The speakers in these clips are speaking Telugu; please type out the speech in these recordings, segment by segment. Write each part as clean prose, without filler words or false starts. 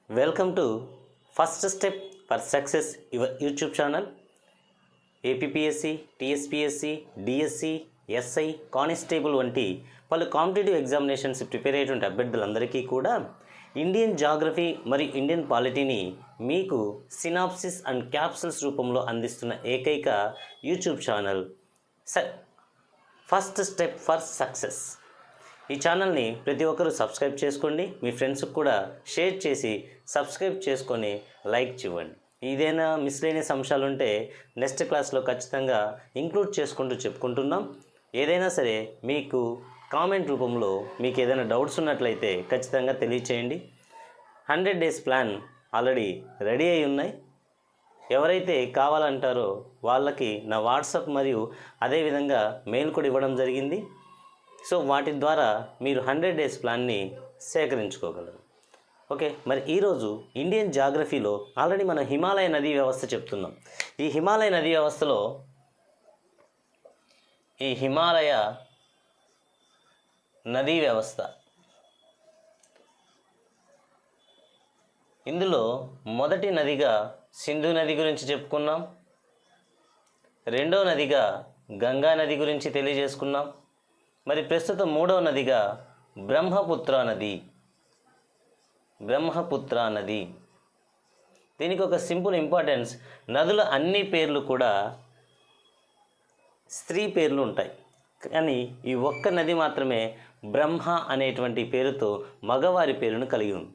Welcome to First Step for Success, your YouTube channel. APPSC, TSPSC, DSC, SI, constable వంటి పలు కాంపిటేటివ్ ఎగ్జామినేషన్స్ ప్రిపేర్ అయ్యేటువంటి అభ్యర్థులందరికీ కూడా ఇండియన్ జాగ్రఫీ మరియు ఇండియన్ పాలిటీని మీకు సినాప్సిస్ అండ్ క్యాప్సూల్స్ రూపంలో అందిస్తున్న ఏకైక YouTube channel first step for success. ఈ ఛానల్ని ప్రతి ఒక్కరూ సబ్స్క్రైబ్ చేసుకోండి, మీ ఫ్రెండ్స్కి కూడా షేర్ చేసి సబ్స్క్రైబ్ చేసుకొని లైక్ ఇవ్వండి. ఏదైనా మిస్లేనియస్ అంశాలు ఉంటే నెక్స్ట్ క్లాస్లో ఖచ్చితంగా ఇంక్లూడ్ చేసుకుంటూ చెప్పుకుంటున్నాం. ఏదైనా సరే మీకు కామెంట్ రూపంలో మీకు ఏదైనా డౌట్స్ ఉన్నట్లయితే ఖచ్చితంగా తెలియచేయండి. 100 days ప్లాన్ ఆల్రెడీ రెడీ అయి ఉన్నాయి. ఎవరైతే కావాలంటారో వాళ్ళకి నా వాట్సాప్ మరియు అదేవిధంగా మెయిల్ కూడా ఇవ్వడం జరిగింది. సో వాటి ద్వారా మీరు 100 days ప్లాన్ని సేకరించుకోగలరు. ఓకే, మరి ఈరోజు ఇండియన్ జాగ్రఫీలో ఆల్రెడీ మనం హిమాలయ నదీ వ్యవస్థ చెప్తున్నాం. ఈ హిమాలయ నదీ వ్యవస్థలో ఈ హిమాలయ నదీ వ్యవస్థ ఇందులో మొదటి నదిగా సింధు నది గురించి చెప్పుకున్నాం, రెండో నదిగా గంగా నది గురించి తెలియజేసుకున్నాం. మరి ప్రస్తుతం మూడవ నదిగా బ్రహ్మపుత్ర నది. దీనికి ఒక సింపుల్ ఇంపార్టెన్స్, నదుల అన్ని పేర్లు కూడా స్త్రీ పేర్లు ఉంటాయి, కానీ ఈ ఒక్క నది మాత్రమే బ్రహ్మ అనేటువంటి పేరుతో మగవారి పేరును కలిగి ఉంది.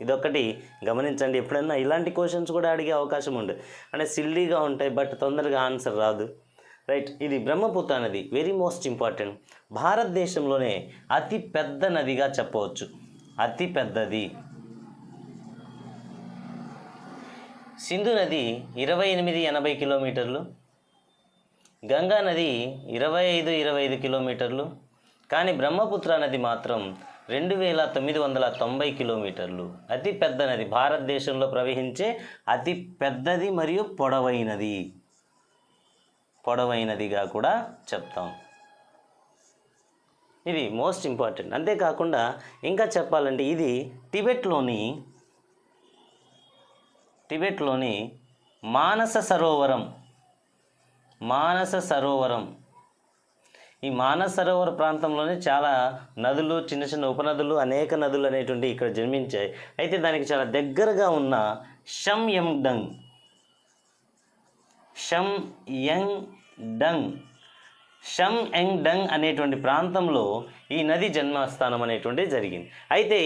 ఇదొక్కటి గమనించండి. ఎప్పుడన్నా ఇలాంటి క్వశ్చన్స్ కూడా అడిగే అవకాశం ఉంది, అంటే సిల్లీగా ఉంటాయి బట్ తొందరగా ఆన్సర్ రాదు. రైట్, ఇది బ్రహ్మపుత్ర నది వెరీ మోస్ట్ ఇంపార్టెంట్. భారతదేశంలోనే అతి పెద్ద నదిగా చెప్పవచ్చు, అతి పెద్దది. సింధు నది 2880 కిలోమీటర్లు, గంగా నది 25 కిలోమీటర్లు, కానీ బ్రహ్మపుత్ర నది మాత్రం 2990 కిలోమీటర్లు. అతి పెద్ద నది, భారతదేశంలో ప్రవహించే అతి పెద్దది మరియు పొడవైనదిగా కూడా చెప్తాం. ఇది మోస్ట్ ఇంపార్టెంట్. అంతేకాకుండా ఇంకా చెప్పాలంటే ఇది టిబెట్లోని మానస సరోవరం. ఈ మానస సరోవర ప్రాంతంలోనే చాలా నదులు, చిన్న చిన్న ఉపనదులు, అనేక నదులు అనేటువంటి ఇక్కడ జన్మించాయి. అయితే దానికి చాలా దగ్గరగా ఉన్న షంయంగ్డంగ్ అనేటువంటి ప్రాంతంలో ఈ నది జన్మస్థానం అనేటువంటిది జరిగింది. అయితే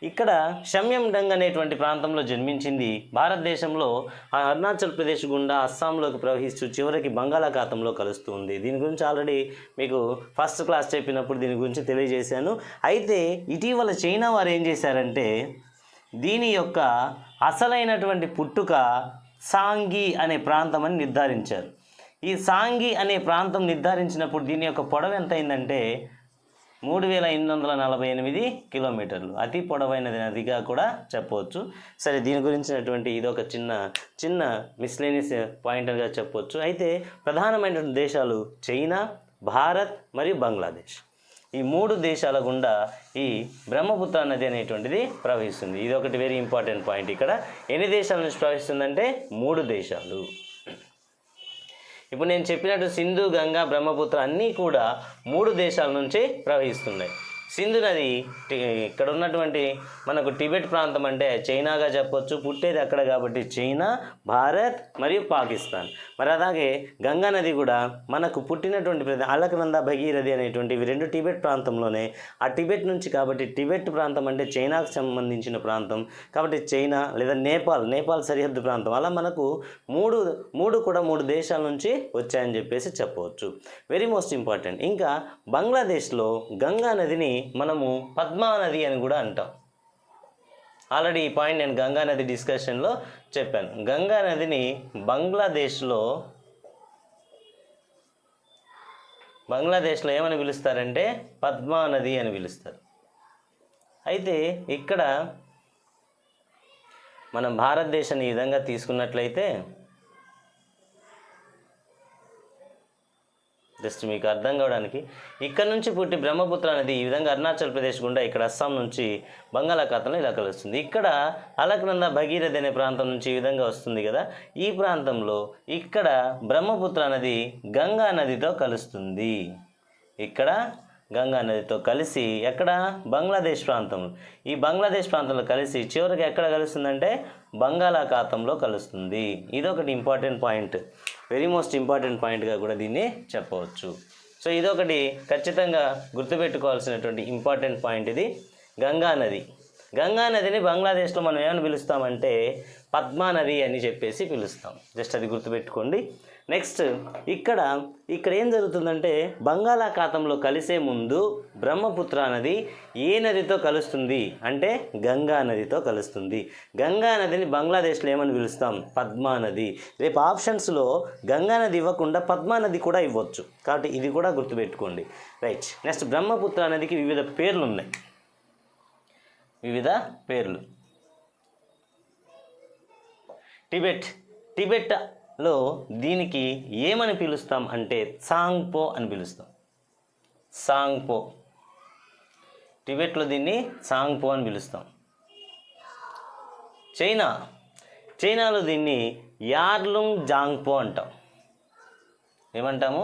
ఇక్కడ షంయండంగ్ అనేటువంటి ప్రాంతంలో జన్మించింది. భారతదేశంలో అరుణాచల్ ప్రదేశ్ గుండా అస్సాంలోకి ప్రవహిస్తూ చివరికి బంగాళాఖాతంలో కలుస్తూ ఉంది. దీని గురించి ఆల్రెడీ మీకు ఫస్ట్ క్లాస్ చెప్పినప్పుడు దీని గురించి తెలియజేశాను. అయితే ఇటీవల చైనా వారు ఏం చేశారంటే దీని యొక్క అసలైనటువంటి పుట్టుక సాంగి అనే ప్రాంతం అని నిర్ధారించారు. ఈ సాంగి అనే ప్రాంతం నిర్ధారించినప్పుడు దీని యొక్క పొడవు ఎంత అయిందంటే 3848 కిలోమీటర్లు. అతి పొడవైన నదిగా కూడా చెప్పవచ్చు. సరే, దీని గురించినటువంటి ఇది ఒక చిన్న మిస్లేనియస్ పాయింట్గా చెప్పవచ్చు. అయితే ప్రధానమైనటువంటి దేశాలు చైనా, భారత్ మరియు బంగ్లాదేశ్. ఈ 3 దేశాల గుండా ఈ బ్రహ్మపుత్ర నది అనేటువంటిది ప్రవహిస్తుంది. ఇది ఒకటి వెరీ ఇంపార్టెంట్ పాయింట్. ఇక్కడ ఎన్ని దేశాల నుంచి ప్రవహిస్తుందంటే 3 దేశాలు. ఇప్పుడు నేను చెప్పినట్టు సింధు, గంగా, బ్రహ్మపుత్ర అన్నీ కూడా 3 దేశాల నుంచి ప్రవహిస్తున్నాయి. సింధు నది ఇక్కడ ఉన్నటువంటి మనకు టిబెట్ ప్రాంతం అంటే చైనాగా చెప్పొచ్చు, పుట్టేది అక్కడ కాబట్టి చైనా, భారత్ మరియు పాకిస్తాన్. మరి అలాగే గంగా నది కూడా మనకు పుట్టినటువంటి అలకనంద, భగీరథి అనేటువంటి ఇవి 2 టిబెట్ ప్రాంతంలోనే. ఆ టిబెట్ నుంచి కాబట్టి టిబెట్ ప్రాంతం అంటే చైనాకు సంబంధించిన ప్రాంతం కాబట్టి చైనా, లేదా నేపాల్ సరిహద్దు ప్రాంతం. అలా మనకు మూడు కూడా 3 దేశాల నుంచి వచ్చాయని చెప్పేసి చెప్పవచ్చు. Very most important. ఇంకా బంగ్లాదేశ్లో గంగా నదిని మనము పద్మా నది అని కూడా అంటాం. ఆల్రెడీ ఈ పాయింట్ నేను గంగా నది డిస్కషన్లో చెప్పాను. గంగా నదిని బంగ్లాదేశ్లో ఏమని పిలుస్తారంటే పద్మా నది అని పిలుస్తారు. అయితే ఇక్కడ మనం భారతదేశాన్ని ఈ విధంగా తీసుకున్నట్లయితే జస్ట్ మీకు అర్థం కావడానికి. ఇక్కడ నుంచి పుట్టి బ్రహ్మపుత్ర నది ఈ విధంగా అరుణాచల్ ప్రదేశ్ గుండా ఇక్కడ అస్సాం నుంచి బంగాళాఖాతంలో ఇలా కలుస్తుంది. ఇక్కడ అలక్నంద భగీరథి అనే ప్రాంతం నుంచి ఈ విధంగా వస్తుంది కదా, ఈ ప్రాంతంలో ఇక్కడ బ్రహ్మపుత్ర నది గంగా నదితో కలుస్తుంది. ఇక్కడ గంగా నదితో కలిసి ఎక్కడ బంగ్లాదేశ్ ప్రాంతంలో, ఈ బంగ్లాదేశ్ ప్రాంతంలో కలిసి చివరికి ఎక్కడ కలుస్తుందంటే బంగాళాఖాతంలో కలుస్తుంది. ఇదొకటి important point, very most important పాయింట్గా కూడా దీన్ని చెప్పవచ్చు. సో ఇదొకటి ఖచ్చితంగా గుర్తుపెట్టుకోవాల్సినటువంటి ఇంపార్టెంట్ పాయింట్ ఇది. గంగా నది, గంగా నదిని బంగ్లాదేశ్లో మనం ఏమని పిలుస్తామంటే పద్మా నది అని చెప్పేసి పిలుస్తాం. జస్ట్ అది గుర్తుపెట్టుకోండి. నెక్స్ట్ ఇక్కడ ఏం జరుగుతుందంటే బంగాళాఖాతంలో కలిసే ముందు బ్రహ్మపుత్ర నది ఏ నదితో కలుస్తుంది అంటే గంగా నదితో కలుస్తుంది. గంగా నదిని బంగ్లాదేశ్లో ఏమని పిలుస్తాం? పద్మా నది. రేపు ఆప్షన్స్లో గంగా నది ఇవ్వకుండా పద్మా నది కూడా ఇవ్వచ్చు, కాబట్టి ఇది కూడా గుర్తుపెట్టుకోండి. రైట్. నెక్స్ట్ బ్రహ్మపుత్ర నదికి వివిధ పేర్లు ఉన్నాయి, వివిధ పేర్లు. టిబెట్లో దీనికి ఏమని పిలుస్తాం అంటే సాంగ్పో అని పిలుస్తాం. సాంగ్పో, టిబెట్లో దీన్ని సాంగ్పో అని పిలుస్తాం. చైనాలో దీన్ని యార్లుంగ్ జాంగ్పో అంటాం. ఏమంటాము?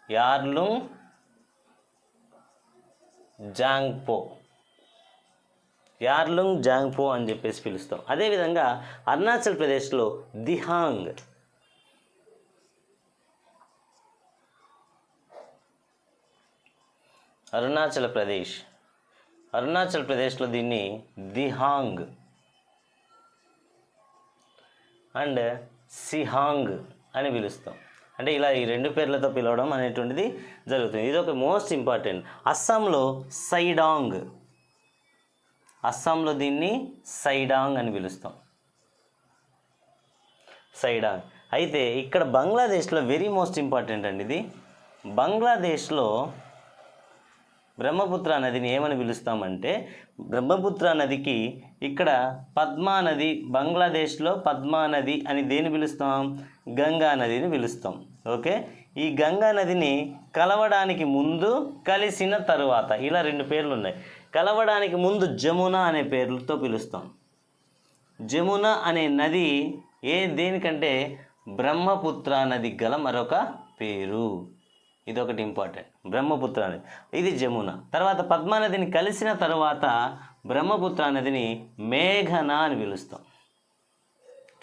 యార్లుంగ్ జాంగ్పో, యార్లుంగ్ జాంగ్పో అని చెప్పేసి పిలుస్తాం. అదేవిధంగా అరుణాచల్ ప్రదేశ్లో దిహాంగ్, అరుణాచల్ ప్రదేశ్లో దీన్ని దిహాంగ్ అండ్ సిహాంగ్ అని పిలుస్తాం. అంటే ఇలా ఈ రెండు పేర్లతో పిలవడం అనేటువంటిది జరుగుతుంది. ఇది ఒక మోస్ట్ ఇంపార్టెంట్. అస్సాంలో సైడాంగ్, అస్సాంలో దీన్ని సైడాంగ్ అని పిలుస్తాం, సైడాంగ్. అయితే ఇక్కడ బంగ్లాదేశ్లో వెరీ మోస్ట్ ఇంపార్టెంట్ అండి ఇది. బంగ్లాదేశ్లో బ్రహ్మపుత్ర నదిని ఏమని పిలుస్తామంటే బ్రహ్మపుత్ర నదికి ఇక్కడ పద్మా నది, బంగ్లాదేశ్లో పద్మా నది అని దేని పిలుస్తాం? గంగా నదిని పిలుస్తాం. ఓకే. ఈ గంగా నదిని కలవడానికి ముందు, కలిసిన తరువాత ఇలా రెండు పేర్లు ఉన్నాయి. కలవడానికి ముందు జమున అనే పేర్లతో పిలుస్తాం. జమున అనే నది దేనికంటే బ్రహ్మపుత్ర నది గల మరొక పేరు. ఇదొకటి ఇంపార్టెంట్, బ్రహ్మపుత్ర నది, ఇది జమున. తర్వాత పద్మా నదిని కలిసిన తర్వాత బ్రహ్మపుత్ర నదిని మేఘన అని పిలుస్తాం.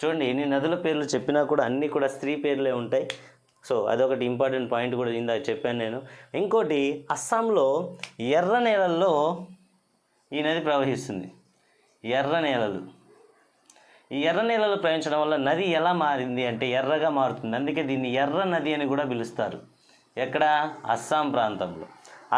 చూడండి, ఎన్ని నదుల పేర్లు చెప్పినా కూడా అన్నీ కూడా స్త్రీ పేర్లే ఉంటాయి. సో అదొకటి ఇంపార్టెంట్ పాయింట్ కూడా ఇందాక చెప్పాను నేను. ఇంకోటి, అస్సాంలో ఎర్ర నేలల్లో ఈ నది ప్రవహిస్తుంది. ఎర్ర నేలలు, ఈ ఎర్ర నేలలు ప్రవహించడం వల్ల నది ఎలా మారింది అంటే ఎర్రగా మారుతుంది. అందుకే దీన్ని ఎర్ర నది అని కూడా పిలుస్తారు. ఎక్కడ? అస్సాం ప్రాంతంలో.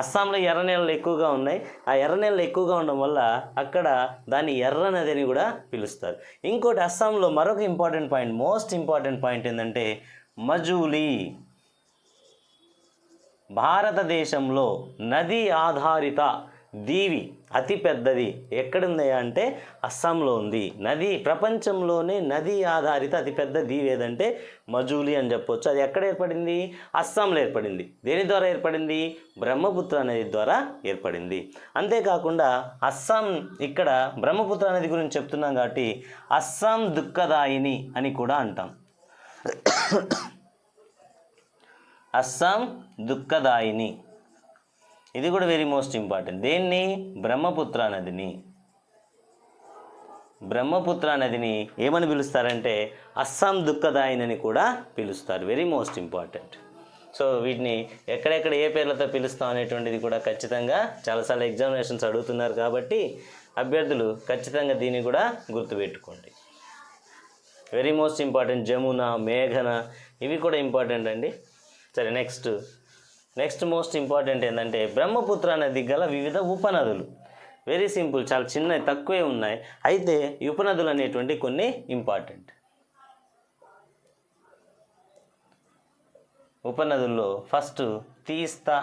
అస్సాంలో ఎర్ర నేలలు ఎక్కువగా ఉన్నాయి. ఆ ఎర్ర నేలలు ఎక్కువగా ఉండడం వల్ల అక్కడ దాన్ని ఎర్ర నది అని కూడా పిలుస్తారు. ఇంకోటి, అస్సాంలో మరొక important point, most important point ఏంటంటే మజూలీ. భారతదేశంలో నది ఆధారిత దీవి అతి పెద్దది ఎక్కడుంది అంటే అస్సాంలో ఉంది. నది ప్రపంచంలోనే నది ఆధారిత అతిపెద్ద దీవి ఏదంటే మజూలీ అని చెప్పొచ్చు. అది ఎక్కడ ఏర్పడింది? అస్సాంలో ఏర్పడింది. దేని ద్వారా ఏర్పడింది? బ్రహ్మపుత్ర నది ద్వారా ఏర్పడింది. అంతేకాకుండా అస్సాం, ఇక్కడ బ్రహ్మపుత్ర నది గురించి చెప్తున్నాం కాబట్టి అస్సాం దుఃఖదాయిని అని కూడా అంటాం. అస్సాం దుఃఖదాయిని, ఇది కూడా వెరీ మోస్ట్ ఇంపార్టెంట్. దేన్ని? బ్రహ్మపుత్ర నదిని. బ్రహ్మపుత్ర నదిని ఏమని పిలుస్తారంటే అస్సాం దుఃఖదాయిని అని కూడా పిలుస్తారు. Very most important. సో వీటిని ఎక్కడెక్కడ ఏ పేర్లతో పిలుస్తాం అనేటువంటిది కూడా ఖచ్చితంగా చాలాసార్లు ఎగ్జామినేషన్స్ అడుగుతున్నారు కాబట్టి అభ్యర్థులు ఖచ్చితంగా దీన్ని కూడా గుర్తుపెట్టుకోండి. Very most important. జమున, మేఘన ఇవి కూడా ఇంపార్టెంట్ అండి. సరే, నెక్స్ట్ మోస్ట్ ఇంపార్టెంట్ ఏంటంటే బ్రహ్మపుత్ర నది గల వివిధ ఉపనదులు. వెరీ సింపుల్, చాలా చిన్నవి, తక్కువే ఉన్నాయి. అయితే ఈ ఉపనదులు అనేటువంటి కొన్ని ఇంపార్టెంట్. ఉపనదుల్లో ఫస్ట్ తీస్తా,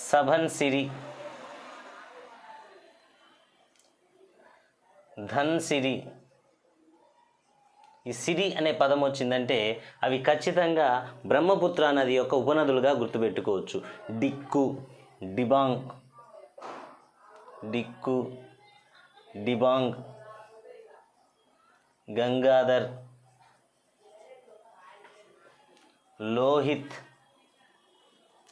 సభన్సిరి, ధన్సిరి, ఈ సిరి అనే పదం వచ్చిందంటే అవి ఖచ్చితంగా బ్రహ్మపుత్ర నది యొక్క ఉపనదులుగా గుర్తుపెట్టుకోవచ్చు. డిక్కు, డిబాంగ్, డిక్కు, డిబాంగ్, గంగాధర్, లోహిత్,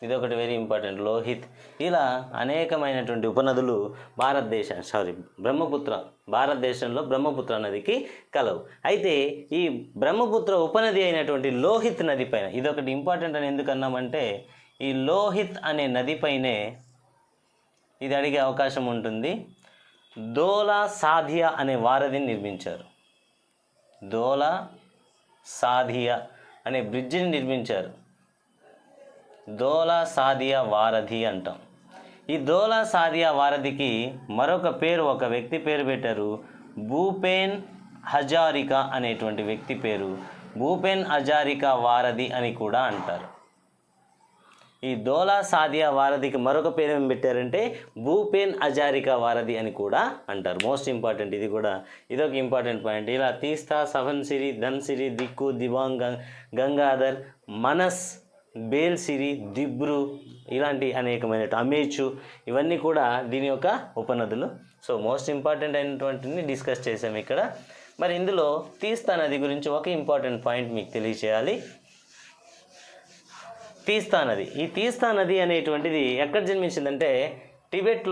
ఇదొకటి వెరీ ఇంపార్టెంట్, లోహిత్. ఇలా అనేకమైనటువంటి ఉపనదులు భారతదేశంలో బ్రహ్మపుత్ర నదికి కలవు. అయితే ఈ బ్రహ్మపుత్ర ఉపనది అయినటువంటి లోహిత్ నది పైన, ఇదొకటి ఇంపార్టెంట్ అని ఎందుకన్నామంటే ఈ లోహిత్ అనే నదిపైనే ఇది అడిగే అవకాశం ఉంటుంది. దోలా సాధియా అనే వారధిని నిర్మించారు. దోలా సాధియా అనే బ్రిడ్జిని నిర్మించారు. దోలా సాదియా వారధి అంటాం. ఈ దోలా సాదియా వారధికి మరొక పేరు, ఒక వ్యక్తి పేరు పెట్టారు. భూపేన్ హజారికా అనేటువంటి వ్యక్తి పేరు భూపేన్ హజారికా వారధి అని కూడా అంటారు. ఈ దోలా సాదియా వారధికి మరొక పేరు ఏం పెట్టారంటే భూపేన్ హజారికా వారధి అని కూడా అంటారు. మోస్ట్ ఇంపార్టెంట్ ఇది కూడా, ఇదొక ఇంపార్టెంట్ పాయింట్. ఇలా తీస్తా, సవన్సిరి, ధన్సిరి, దిక్కు, దిబాంగ్, గంగాధర్, మనస్, బేల్సిరి, దిబ్రు, ఇలాంటి అనేకమైన అమేచు, ఇవన్నీ కూడా దీని యొక్క ఉపనదులు. సో మోస్ట్ ఇంపార్టెంట్ అయినటువంటిని డిస్కస్ చేసాము ఇక్కడ. మరి ఇందులో తీస్తా నది గురించి ఒక ఇంపార్టెంట్ పాయింట్ మీకు తెలియచేయాలి. తీస్తా నది, ఈ తీస్తా నది అనేటువంటిది ఎక్కడ జన్మించిందంటే టిబెట్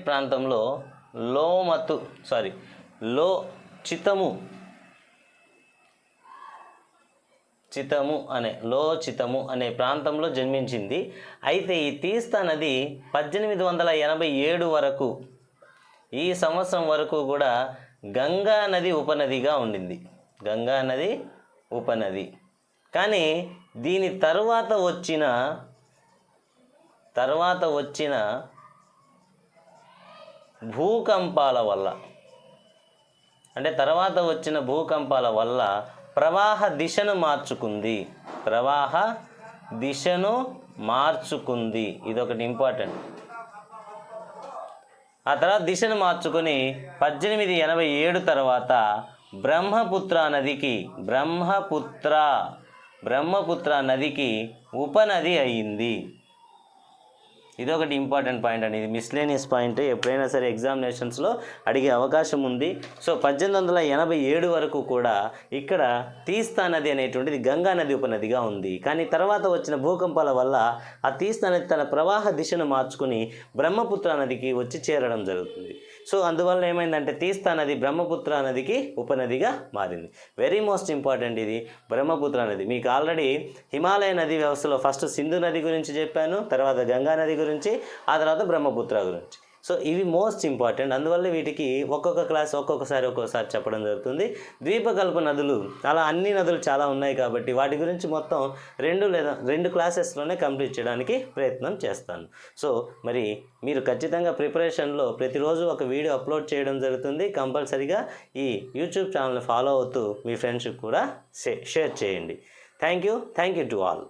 ప్రాంతంలో చితము అనే ప్రాంతంలో జన్మించింది. అయితే ఈ తీస్తా నది 1887 వరకు, ఈ సంవత్సరం వరకు కూడా గంగా నది ఉపనదిగా ఉండింది. గంగా నది ఉపనది. కానీ దీని తర్వాత వచ్చిన భూకంపాల వల్ల ప్రవాహ దిశను మార్చుకుంది. ఇదొకటి ఇంపార్టెంట్. ఆ తర్వాత దిశను మార్చుకొని 1887 తర్వాత బ్రహ్మపుత్ర నదికి ఉపనది అయ్యింది. ఇదొకటి ఇంపార్టెంట్ పాయింట్ అండి. ఇది మిస్లేనియస్ పాయింట్, ఎప్పుడైనా సరే ఎగ్జామినేషన్స్లో అడిగే అవకాశం ఉంది. సో 1887 వరకు కూడా ఇక్కడ తీస్తా నది అనేటువంటిది గంగా నది ఉపనదిగా ఉంది. కానీ తర్వాత వచ్చిన భూకంపాల వల్ల ఆ తీస్తా నది తన ప్రవాహ దిశను మార్చుకుని బ్రహ్మపుత్ర నదికి వచ్చి చేరడం జరుగుతుంది. సో అందువల్ల ఏమైందంటే తీస్తా నది బ్రహ్మపుత్ర నదికి ఉపనదిగా మారింది. వెరీ మోస్ట్ ఇంపార్టెంట్ ఇది బ్రహ్మపుత్ర నది. మీకు ఆల్రెడీ హిమాలయ నది వ్యవస్థలో ఫస్ట్ సింధు నది గురించి చెప్పాను, తర్వాత గంగా నది గురించి, ఆ తర్వాత బ్రహ్మపుత్ర గురించి. సో ఇవి మోస్ట్ ఇంపార్టెంట్. అందువల్ల వీటికి ఒక్కొక్క క్లాస్ ఒక్కొక్కసారి చెప్పడం జరుగుతుంది. ద్వీపకల్ప నదులు, అలా అన్ని నదులు చాలా ఉన్నాయి కాబట్టి వాటి గురించి మొత్తం 2 క్లాసెస్లోనే కంప్లీట్ చేయడానికి ప్రయత్నం చేస్తాను. సో మరి మీరు ఖచ్చితంగా ప్రిపరేషన్లో ప్రతిరోజు ఒక వీడియో అప్లోడ్ చేయడం జరుగుతుంది. కంపల్సరీగా ఈ యూట్యూబ్ ఛానల్ని ఫాలో అవుతూ మీ ఫ్రెండ్స్కి కూడా షేర్ చేయండి. Thank you to all.